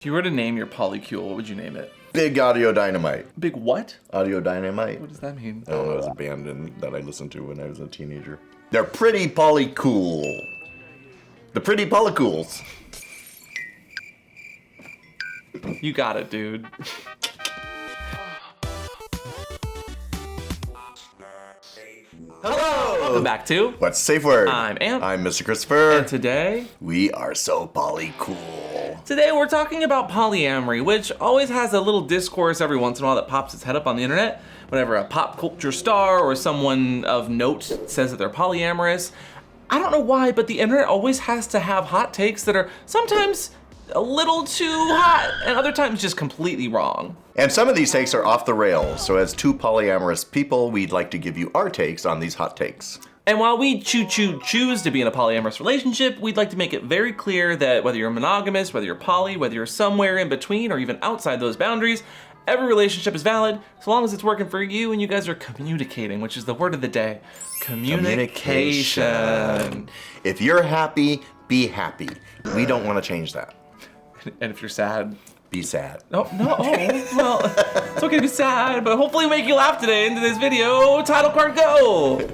If you were to name your polycule, what would you name it? Big Audio Dynamite. Big what? Audio Dynamite. What does that mean? I don't know, it was a band that I listened to when I was a teenager. They're pretty polycool. The pretty polycools. You got it, dude. Hello! Welcome back to What's Safeword? I'm Amp. I'm Mr. Kristofer. And today, we are so polycool. Today we're talking about polyamory, which always has a little discourse every once in a while that pops its head up on the internet. Whenever a pop culture star or someone of note says that they're polyamorous. I don't know why, but the internet always has to have hot takes that are sometimes a little too hot and other times just completely wrong. And some of these takes are off the rails, so as two polyamorous people, we'd like to give you our takes on these hot takes. And while we choose to be in a polyamorous relationship, we'd like to make it very clear that whether you're monogamous, whether you're poly, whether you're somewhere in between or even outside those boundaries, every relationship is valid so long as it's working for you and you guys are communicating, which is the word of the day. Communication. If you're happy, be happy. We don't want to change that. And if you're sad, be sad. oh, well, it's okay to be sad, but hopefully we make you laugh today into this video. Title card, go!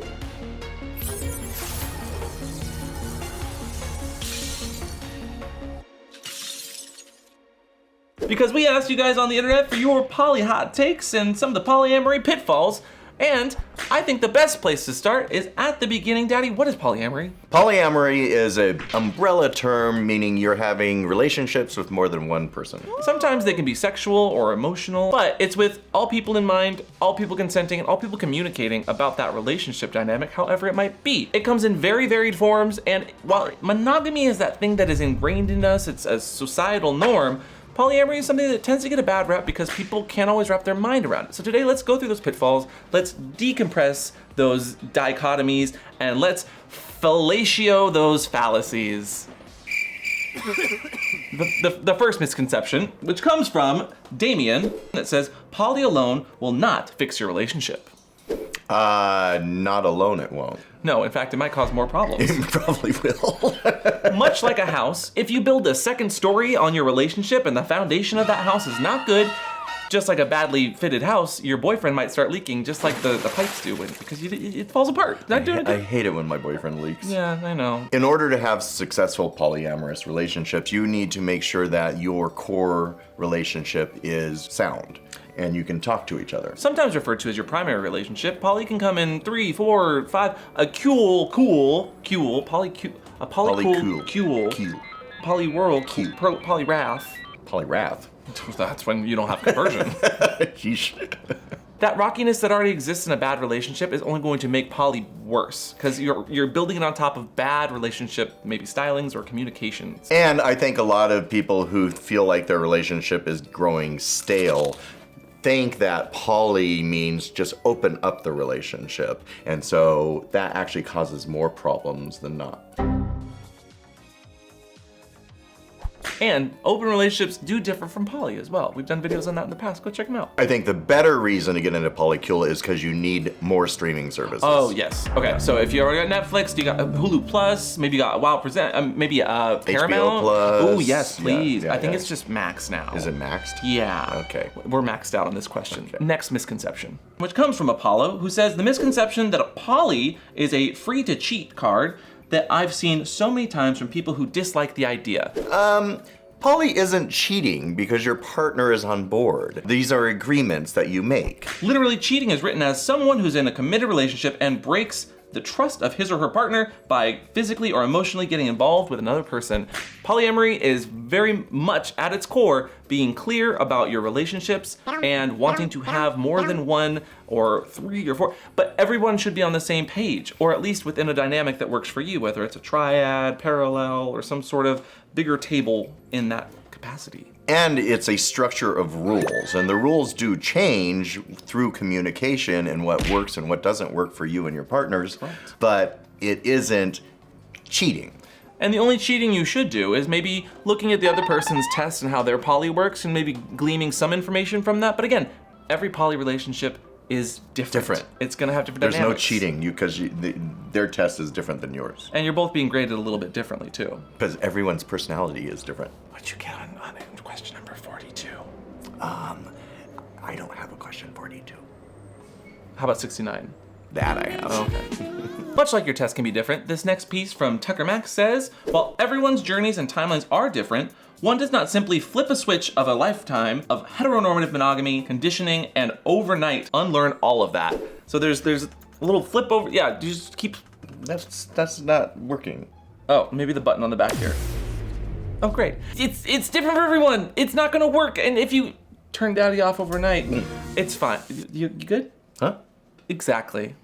Because we asked you guys on the internet for your poly hot takes and some of the polyamory pitfalls, and I think the best place to start is at the beginning. Daddy, what is polyamory? Polyamory is an umbrella term meaning you're having relationships with more than one person. Sometimes they can be sexual or emotional, but it's with all people in mind, all people consenting, and all people communicating about that relationship dynamic, however it might be. It comes in very varied forms, and while monogamy is that thing that is ingrained in us, it's a societal norm, polyamory is something that tends to get a bad rep because people can't always wrap their mind around it. So today, let's go through those pitfalls, let's decompress those dichotomies, and let's fellatio those fallacies. The first misconception, which comes from Damien, that says, poly alone will not fix your relationship. Not alone it won't. No, in fact, it might cause more problems. It probably will. Much like a house, if you build a second story on your relationship and the foundation of that house is not good, just like a badly fitted house, your boyfriend might start leaking just like the pipes do because it falls apart. Not doing it. I hate it when my boyfriend leaks. Yeah, I know. In order to have successful polyamorous relationships, you need to make sure that your core relationship is sound and you can talk to each other. Sometimes referred to as your primary relationship, poly can come in 3, 4, 5. A polycool, polywhirl, polywrath. Polyrath. That's when you don't have conversion. That rockiness that already exists in a bad relationship is only going to make poly worse because you're building it on top of bad relationship, maybe stylings or communications. And I think a lot of people who feel like their relationship is growing stale think that poly means just open up the relationship. And so that actually causes more problems than not. And open relationships do differ from poly as well. We've done videos on that in the past. Go check them out. I think the better reason to get into polycule is because you need more streaming services. Oh, yes. Okay, so if you already got Netflix, you got Hulu Plus, maybe you got Wow Present, maybe Paramount. HBO Plus. Oh, yes, please. Yeah, I think it's just Max now. Is it maxed? Yeah. Okay. We're maxed out on this question. Okay. Next misconception, which comes from Apollo, who says the misconception that a poly is a free to cheat card that I've seen so many times from people who dislike the idea. Poly isn't cheating because your partner is on board. These are agreements that you make. Literally, cheating is written as someone who's in a committed relationship and breaks the trust of his or her partner by physically or emotionally getting involved with another person. Polyamory is very much at its core being clear about your relationships and wanting to have more than one or 3 or 4, but everyone should be on the same page, or at least within a dynamic that works for you, whether it's a triad, parallel, or some sort of bigger table in that capacity. And it's a structure of rules, and the rules do change through communication and what works and what doesn't work for you and your partners, but it isn't cheating. And the only cheating you should do is maybe looking at the other person's test and how their poly works and maybe gleaming some information from that. But again, every poly relationship is different. It's gonna have different dynamics. dynamics. There's no cheating because their test is different than yours. And you're both being graded a little bit differently too. Because everyone's personality is different. What'd you get on question number 42. I don't have a question 42. How about 69? That I have. Okay. Much like your test can be different, this next piece from Tucker Max says, while everyone's journeys and timelines are different, one does not simply flip a switch of a lifetime of heteronormative monogamy, conditioning, and overnight unlearn all of that. So there's a little flip over, yeah, you just keep... That's not working. Oh, maybe the button on the back here. Oh, great. It's different for everyone. It's not gonna work, and if you turn Daddy off overnight, it's fine. You good? Huh? Exactly.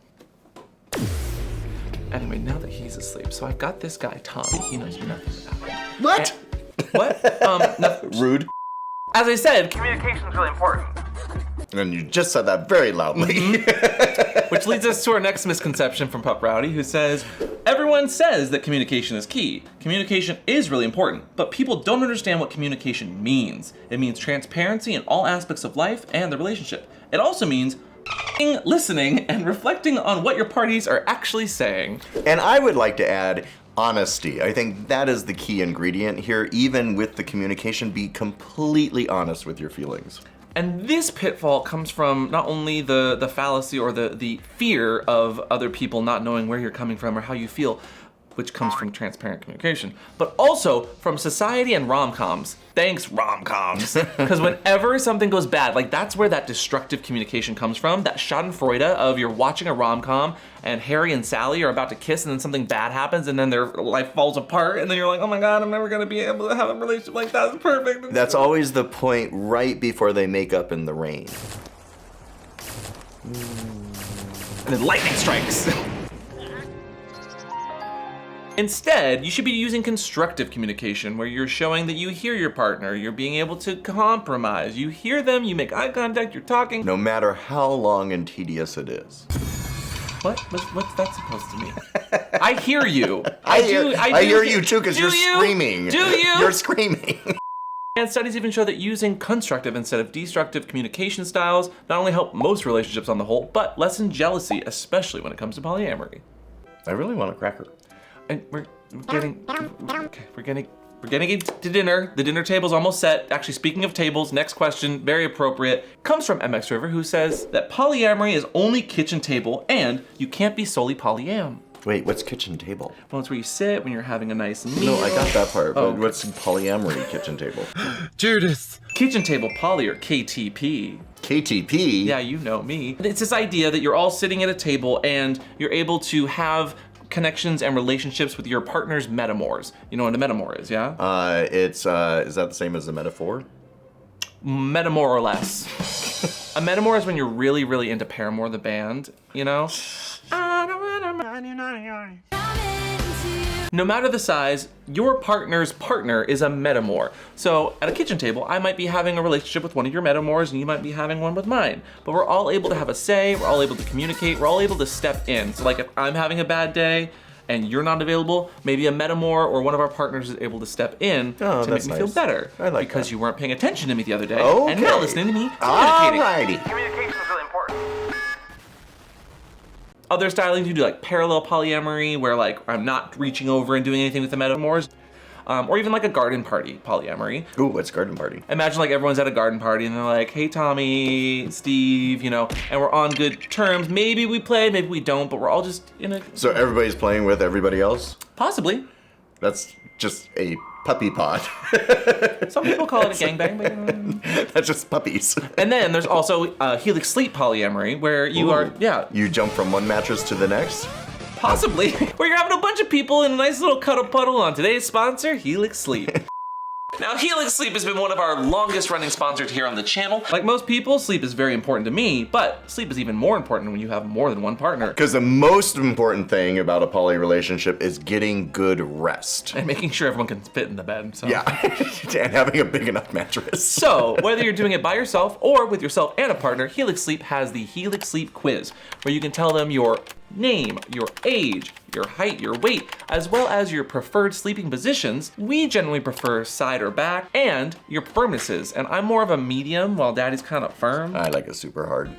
Anyway, now that he's asleep, so I've got this guy, Tommy. He knows nothing about it. What? What? No. Rude. As I said, communication is really important. And you just said that very loudly. Which leads us to our next misconception from Pup Rowdy, who says, everyone says that communication is key. Communication is really important, but people don't understand what communication means. It means transparency in all aspects of life and the relationship. It also means listening and reflecting on what your parties are actually saying. And I would like to add honesty. I think that is the key ingredient here. Even with the communication, be completely honest with your feelings. And this pitfall comes from not only the fallacy or the fear of other people not knowing where you're coming from or how you feel, which comes from transparent communication, but also from society and rom-coms. Thanks, rom-coms. Because whenever something goes bad, like that's where that destructive communication comes from, that schadenfreude of you're watching a rom-com and Harry and Sally are about to kiss and then something bad happens and then their life falls apart and then you're like, oh my God, I'm never gonna be able to have a relationship like that. It's perfect. That's always the point right before they make up in the rain. And then lightning strikes. Instead, you should be using constructive communication where you're showing that you hear your partner, you're being able to compromise, you hear them, you make eye contact, you're talking. No matter how long and tedious it is. What's that supposed to mean? I hear you. I hear you too, because you're screaming. Do you? You're screaming. And studies even show that using constructive instead of destructive communication styles not only help most relationships on the whole, but lessen jealousy, especially when it comes to polyamory. I really want a cracker. And we're getting to dinner. The dinner table's almost set. Actually, speaking of tables, next question, very appropriate, comes from MX River, who says that polyamory is only kitchen table and you can't be solely polyam. Wait, what's kitchen table? Well, it's where you sit when you're having a nice meal. No, I got that part, but Oh, okay. what's polyamory kitchen table? Judas. Kitchen table poly, or KTP. KTP? Yeah, you know me. It's this idea that you're all sitting at a table and you're able to have connections and relationships with your partner's metamors. You know what a metamor is, yeah? Is that the same as a metaphor? Metamor or less. A metamor is when you're really, really into Paramore, the band, you know? No matter the size, your partner's partner is a metamor. So at a kitchen table, I might be having a relationship with one of your metamors and you might be having one with mine. But we're all able to have a say, we're all able to communicate, we're all able to step in. So like if I'm having a bad day and you're not available, maybe a metamor or one of our partners is able to step in to make me feel better. I like because that. you weren't paying attention to me the other day Okay. and now listening to me communicating. Alrighty. Communication is really important. Other stylings you do like parallel polyamory, where like I'm not reaching over and doing anything with the metamors, or even like a garden party polyamory. Ooh, what's garden party? Imagine like everyone's at a garden party and they're like, hey Tommy, Steve, you know, and we're on good terms. Maybe we play, maybe we don't, but we're all just in a... So everybody's playing with everybody else? Possibly. That's just a puppy pod. Some people call it a gangbang, but... That's just puppies. And then there's also HELIX sleep polyamory, where you are, yeah, You jump from one mattress to the next? possibly, where you're having a bunch of people in a nice little cuddle puddle on today's sponsor, HELIX Sleep. Now, HELIX Sleep has been one of our longest running sponsors here on the channel. Like most people, sleep is very important to me, but sleep is even more important when you have more than one partner. Because the most important thing about a poly relationship is getting good rest. And making sure everyone can fit in the bed. So. Yeah, and having a big enough mattress. So, whether you're doing it by yourself or with yourself and a partner, HELIX Sleep has the HELIX Sleep Quiz, where you can tell them your name, your age, your height, your weight, as well as your preferred sleeping positions. We generally prefer side or back, and your firmnesses. And I'm more of a medium while Daddy's kind of firm. I like it super hard.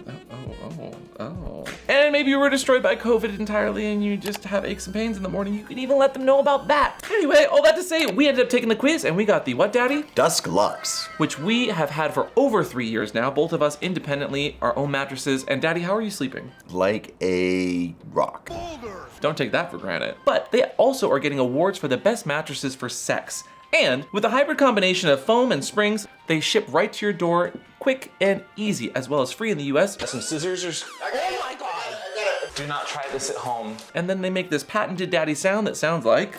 Oh. And maybe you were destroyed by COVID entirely and you just have aches and pains in the morning. You can even let them know about that. Anyway, all that to say, we ended up taking the quiz and we got the what, Daddy? Dusk Lux. Which we have had for over 3 years now, both of us independently, our own mattresses. And Daddy, how are you sleeping? Like a rock. Don't take that for granted. But they also are getting awards for the best mattresses for sex. And with a hybrid combination of foam and springs, they ship right to your door, quick and easy, as well as free in the US. Some scissors or... Oh my God! Do not try this at home. And then they make this patented Daddy sound that sounds like...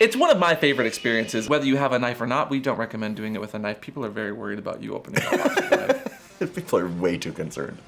It's one of my favorite experiences. Whether you have a knife or not, we don't recommend doing it with a knife. People are very worried about you opening a box with a knife. People are way too concerned.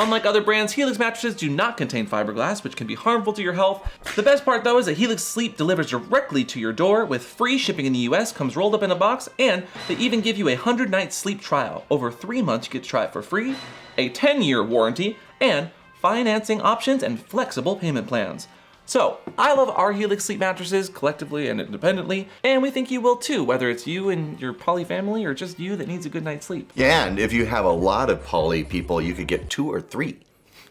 Unlike other brands, HELIX mattresses do not contain fiberglass, which can be harmful to your health. The best part though is that HELIX Sleep delivers directly to your door with free shipping in the US, comes rolled up in a box, and they even give you a 100-night sleep trial. Over 3 months you get to try it for free, a 10-year warranty, and financing options and flexible payment plans. So, I love our HELIX Sleep mattresses collectively and independently, and we think you will too, whether it's you and your poly family or just you that needs a good night's sleep. Yeah, and if you have a lot of poly people, you could get 2 or 3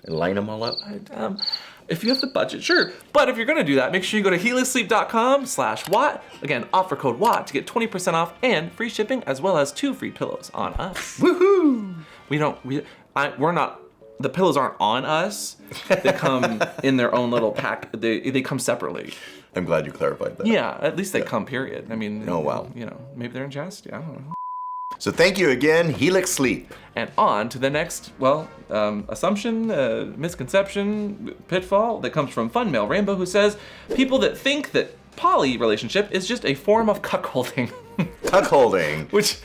and line them all up. If you have the budget, sure. But if you're gonna do that, make sure you go to helixsleep.com/watt. Again, offer code WATT to get 20% off and free shipping, as well as 2 free pillows on us. Woohoo! We're not, the pillows aren't on us. They come in their own little pack. They come separately. I'm glad you clarified that. Yeah, at least they come, period. I mean, oh wow. You know, maybe they're in chastity, I don't know. So thank you again, HELIX Sleep. And on to the next, assumption, misconception, pitfall that comes from Fun Mail Rainbow, who says, people that think that poly relationship is just a form of cuckolding. Cuckolding. Which,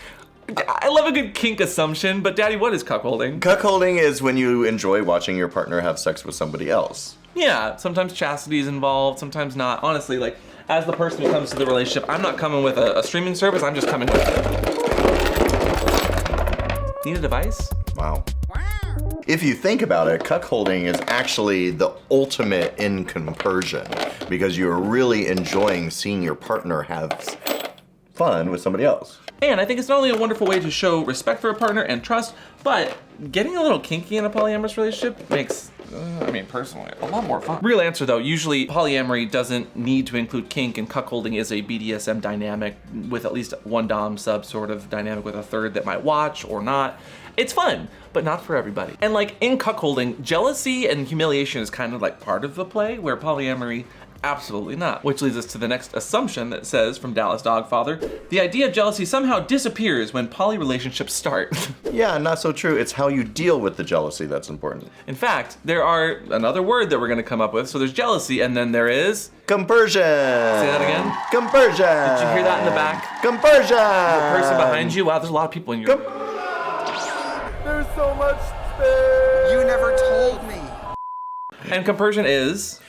I love a good kink assumption, but Daddy, what is cuckolding? Cuckolding is when you enjoy watching your partner have sex with somebody else. Yeah, sometimes chastity is involved, sometimes not. Honestly, like, as the person who comes to the relationship, I'm not coming with a streaming service, I'm just coming with... Need a device? Wow. If you think about it, cuckolding is actually the ultimate in compersion because you're really enjoying seeing your partner have fun with somebody else. And I think it's not only a wonderful way to show respect for a partner and trust, but getting a little kinky in a polyamorous relationship makes, personally, a lot more fun. Real answer though, usually polyamory doesn't need to include kink, and cuckolding is a BDSM dynamic with at least one dom sub sort of dynamic with a third that might watch or not. It's fun, but not for everybody. And like in cuckolding, jealousy and humiliation is kind of like part of the play, where polyamory, absolutely not. Which leads us to the next assumption that says, from Dallas Dogfather, the idea of jealousy somehow disappears when poly relationships start. Yeah, not so true. It's how you deal with the jealousy that's important. In fact, there are another word that we're gonna come up with. So there's jealousy, and then there is... compersion. Say that again. Compersion. Did you hear that in the back? Compersion. The person behind you? Wow, there's a lot of people in your... There's so much space. You never told me. And compersion is...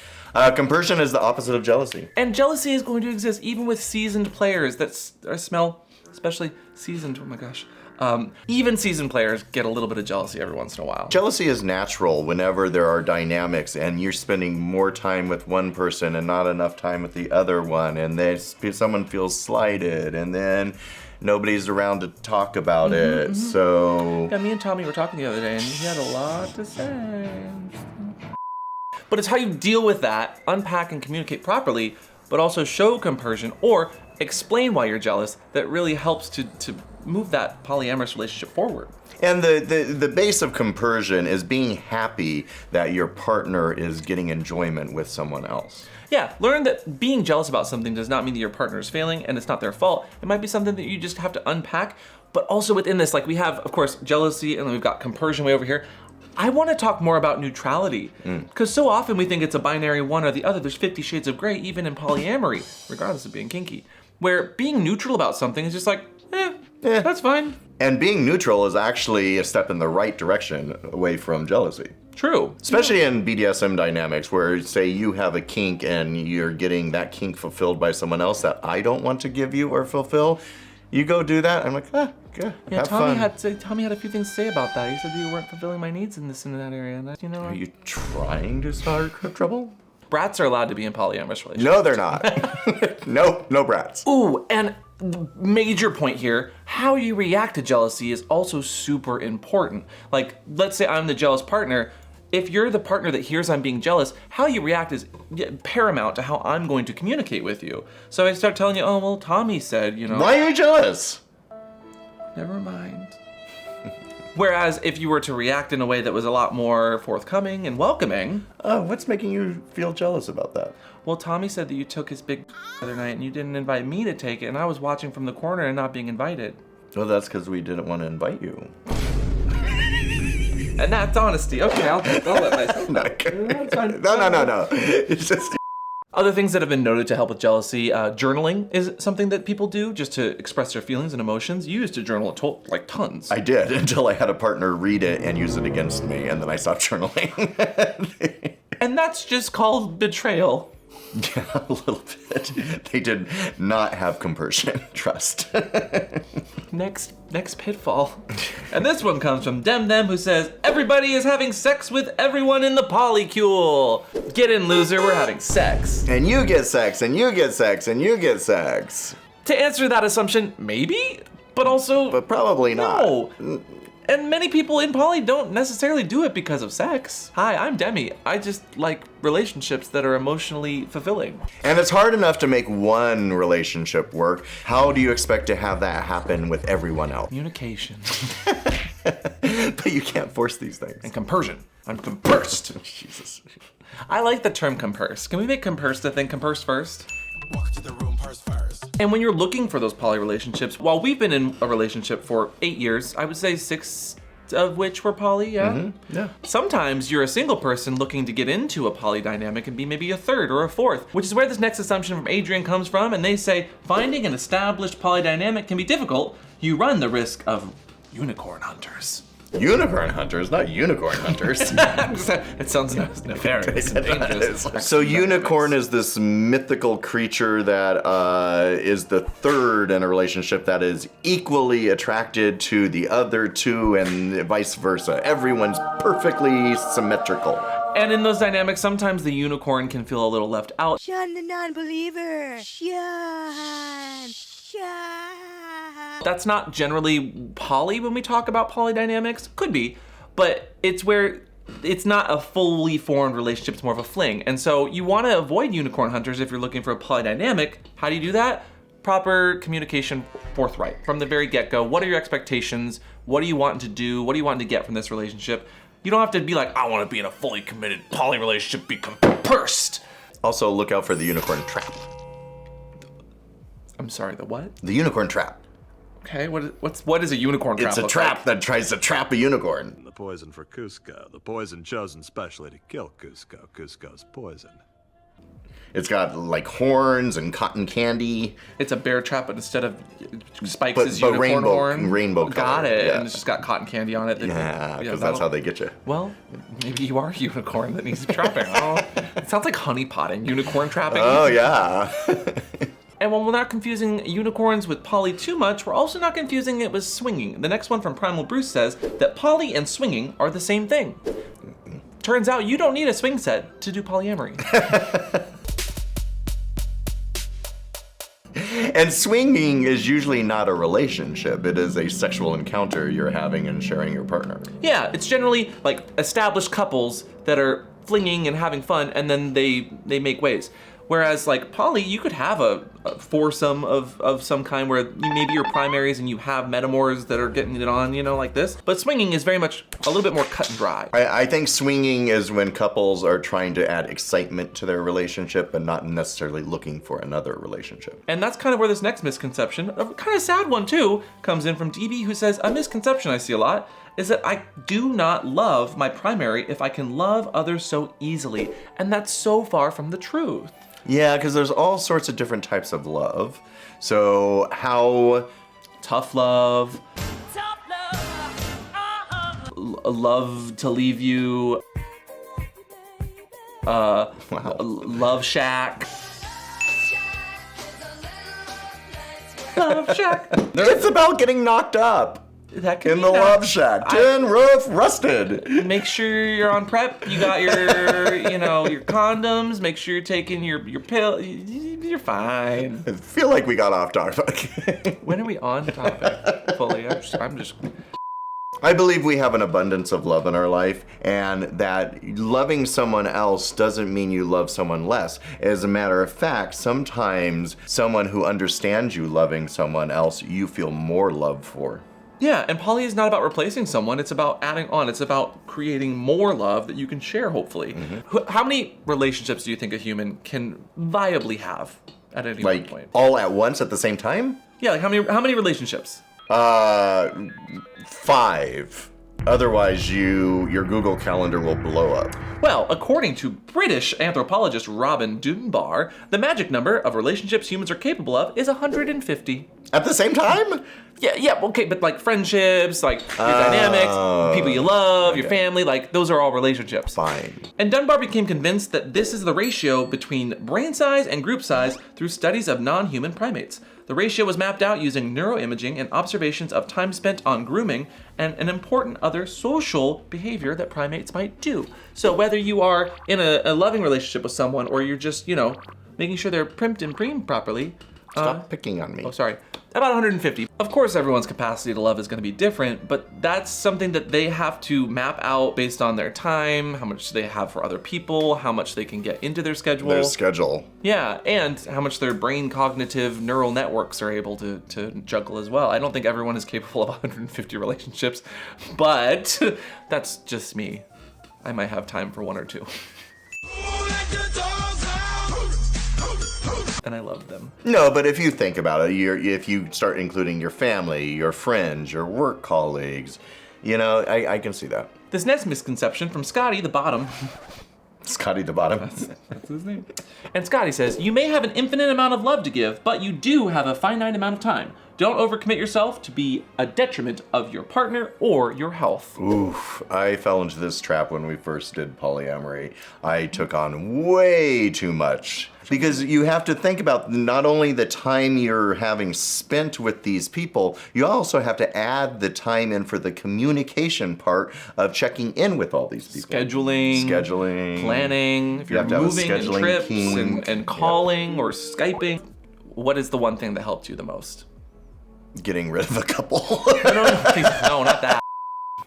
compersion is the opposite of jealousy. And jealousy is going to exist even with seasoned players that smell, especially seasoned, oh my gosh. Even seasoned players get a little bit of jealousy every once in a while. Jealousy is natural whenever there are dynamics and you're spending more time with one person and not enough time with the other one, and then someone feels slighted, and then nobody's around to talk about it, so... Yeah, me and Tommy were talking the other day, and he had a lot to say. But it's how you deal with that, unpack and communicate properly, but also show compersion or explain why you're jealous that really helps to move that polyamorous relationship forward. And the base of compersion is being happy that your partner is getting enjoyment with someone else. Yeah, learn that being jealous about something does not mean that your partner is failing and it's not their fault. It might be something that you just have to unpack, but also within this, like we have, of course, jealousy, and then we've got compersion way over here. I want to talk more about neutrality, because so often we think it's a binary one or the other. There's 50 shades of gray even in polyamory, regardless of being kinky, where being neutral about something is just like, that's fine. And being neutral is actually a step in the right direction away from jealousy. True. Especially in BDSM dynamics where, say, you have a kink and you're getting that kink fulfilled by someone else that I don't want to give you or fulfill. You go do that, I'm like, Good. Yeah, Have Tommy fun. had a few things to say about that. He said you weren't fulfilling my needs in this and that area, and you know. Are you trying to start trouble? Brats are allowed to be in polyamorous relationships. No, they're not. No brats. Ooh, and the major point here, how you react to jealousy is also super important. Like, let's say I'm the jealous partner. If you're the partner that hears I'm being jealous, how you react is paramount to how I'm going to communicate with you. So I start telling you, oh, well, Tommy said, you know. Why are you jealous? Never mind. Whereas if you were to react in a way that was a lot more forthcoming and welcoming. Oh, what's making you feel jealous about that? Well, Tommy said that you took his big the other night and you didn't invite me to take it, and I was watching from the corner and not being invited. Well, that's because we didn't want to invite you. And that's honesty. Okay, I'll let myself. No. No. It's just. Other things that have been noted to help with jealousy, journaling is something that people do just to express their feelings and emotions. You used to journal like tons. I did until I had a partner read it and use it against me, and then I stopped journaling. And that's just called betrayal. Yeah, a little bit. They did not have compersion, trust. Next pitfall. And this one comes from Dem, who says, everybody is having sex with everyone in the polycule. Get in, loser, we're having sex. And you get sex, and you get sex, and you get sex. To answer that assumption, maybe, but also But probably not. no. And many people in poly don't necessarily do it because of sex. Hi, I'm Demi. I just like relationships that are emotionally fulfilling. And it's hard enough to make one relationship work. How do you expect to have that happen with everyone else? Communication. But you can't force these things. And compersion. I'm compursed. Jesus. I like the term compursed. Can we make compursed a thing? Compursed first? Walk to the room first. And when you're looking for those poly relationships, while we've been in a relationship for 8 years, I would say 6 of which were poly, yeah? Mm-hmm. Yeah. Sometimes you're a single person looking to get into a poly dynamic and be maybe a third or a fourth, which is where this next assumption from Adrian comes from, and they say, finding an established poly dynamic can be difficult. You run the risk of unicorn hunters. Unicorn hunters, not unicorn hunters. It sounds nefarious and dangerous. So unicorn is this mythical creature that is the third in a relationship that is equally attracted to the other two and vice versa. Everyone's perfectly symmetrical. And in those dynamics, sometimes the unicorn can feel a little left out. Shun the non-believer. Shun. That's not generally poly when we talk about polydynamics. Could be, but it's where it's not a fully formed relationship, it's more of a fling. And so you want to avoid unicorn hunters if you're looking for a polydynamic. How do you do that? Proper communication, forthright. From the very get-go, what are your expectations? What are you wanting to do? What do you want to get from this relationship? You don't have to be like, I want to be in a fully committed poly relationship, be compursed. Also, look out for the unicorn trap. I'm sorry, the what? The unicorn trap. Okay, what is a unicorn trap? It's a look trap like? that tries to trap a unicorn. The poison for Cusco. The poison chosen specially to kill Cusco. Cusco's poison. It's got like horns and cotton candy. It's a bear trap, but instead of spikes is but unicorn horn. rainbow color. Got it, Yeah. and it's just got cotton candy on it. Yeah, because that's how they get you. Well, maybe you are a unicorn that needs trapping. It sounds like honey potting, unicorn trapping. Oh yeah. And while we're not confusing unicorns with poly too much, we're also not confusing it with swinging. The next one from Primal Bruce says that poly and swinging are the same thing. Turns out you don't need a swing set to do polyamory. And swinging is usually not a relationship. It is a sexual encounter you're having and sharing your partner. Yeah, it's generally like established couples that are flinging and having fun, and then they make waves. Whereas like poly, you could have a foursome of some kind where maybe you're primaries and you have metamors that are getting it on, like this. But swinging is very much a little bit more cut and dry. I think swinging is when couples are trying to add excitement to their relationship and not necessarily looking for another relationship. And that's kind of where this next misconception, a kind of sad one too, comes in from DB, who says, a misconception I see a lot is that I do not love my primary if I can love others so easily. And that's so far from the truth. Yeah, because there's all sorts of different types of love. So how... Tough love. Love to leave you. Love shack. Love Shack. It's about getting knocked up. That can In be the that. Love Shack. Tin roof rusted. Make sure you're on prep. You got your, your condoms. Make sure you're taking your pill. You're fine. I feel like we got off topic. When are we on topic? Fully. I'm just. I believe we have an abundance of love in our life, and that loving someone else doesn't mean you love someone less. As a matter of fact, sometimes someone who understands you loving someone else, you feel more love for. Yeah, and poly is not about replacing someone. It's about adding on. It's about creating more love that you can share, hopefully. How many relationships do you think a human can viably have at any one point? All at once at the same time? Yeah, like how many relationships? 5. Otherwise, your Google Calendar will blow up. Well, according to British anthropologist Robin Dunbar, the magic number of relationships humans are capable of is 150. At the same time? Yeah, okay, but like friendships, like your dynamics, people you love, your family, like those are all relationships. Fine. And Dunbar became convinced that this is the ratio between brain size and group size through studies of non-human primates. The ratio was mapped out using neuroimaging and observations of time spent on grooming and an important other social behavior that primates might do. So whether you are in a loving relationship with someone or you're just, making sure they're primped and preemed properly. Stop picking on me. Oh, sorry. About 150. Of course, everyone's capacity to love is going to be different, but that's something that they have to map out based on their time, how much they have for other people, how much they can get into their schedule. Their schedule. Yeah, and how much their brain cognitive neural networks are able to juggle as well. I don't think everyone is capable of 150 relationships, but that's just me. I might have time for 1 or 2. And I love them. No, but if you think about it, if you start including your family, your friends, your work colleagues, I can see that. This next misconception from Scotty, the bottom. Scotty the bottom. That's his name. And Scotty says, you may have an infinite amount of love to give, but you do have a finite amount of time. Don't overcommit yourself to be a detriment of your partner or your health. Oof, I fell into this trap when we first did polyamory. I took on way too much. Because you have to think about not only the time you're having spent with these people, you also have to add the time in for the communication part of checking in with all these people. Scheduling. Planning. If You you're have to have a moving and scheduling trips team. and calling or Skyping. What is the one thing that helped you the most? Getting rid of a couple. No, not that.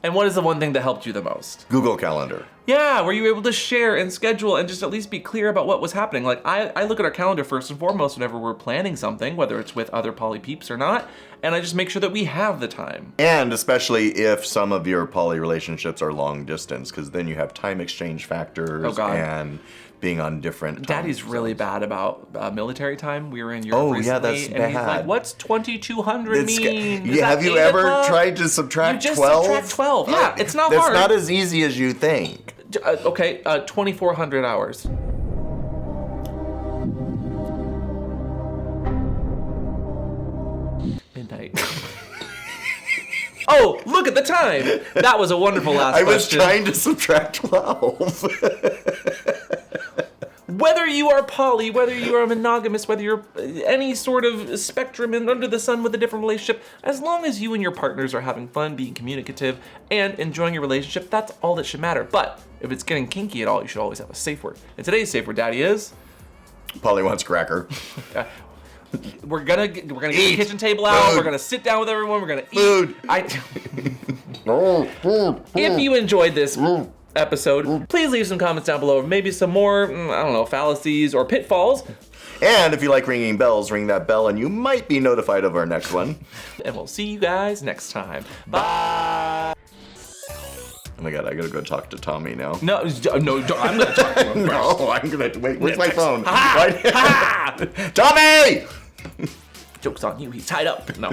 And what is the one thing that helped you the most? Google Calendar. Yeah, were you able to share and schedule and just at least be clear about what was happening? Like, I look at our calendar first and foremost whenever we're planning something, whether it's with other poly peeps or not, and I just make sure that we have the time. And especially if some of your poly relationships are long distance, because then you have time exchange factors and being on different time Daddy's really zones. bad about military time. We were in Europe recently, yeah, that's and bad. He's like, what's 2200 mean? Is have that you 8 ever o'clock? tried to subtract 12? You just subtract 12. Yeah, it's not hard. That's not as easy as you think. Okay, 2,400 hours. Midnight. Oh, look at the time! That was a wonderful last I was question. trying to subtract 12. Whether you are poly, whether you are monogamous, whether you're any sort of spectrum and under the sun with a different relationship, as long as you and your partners are having fun, being communicative, and enjoying your relationship, that's all that should matter. But if it's getting kinky at all, you should always have a safe word. And today's safe word, Daddy, is... Poly wants cracker. We're gonna get the kitchen table out. Food. We're gonna sit down with everyone. We're gonna eat. Food. If you enjoyed this episode, please leave some comments down below. Maybe some more, fallacies or pitfalls. And if you like ringing bells, ring that bell and you might be notified of our next one. And we'll see you guys next time. Bye. Oh my god, I gotta go talk to Tommy now. No, I'm gonna talk to him. No, I'm gonna wait. Where's my phone? Ha! Right. Tommy! Joke's on you. He's tied up. No.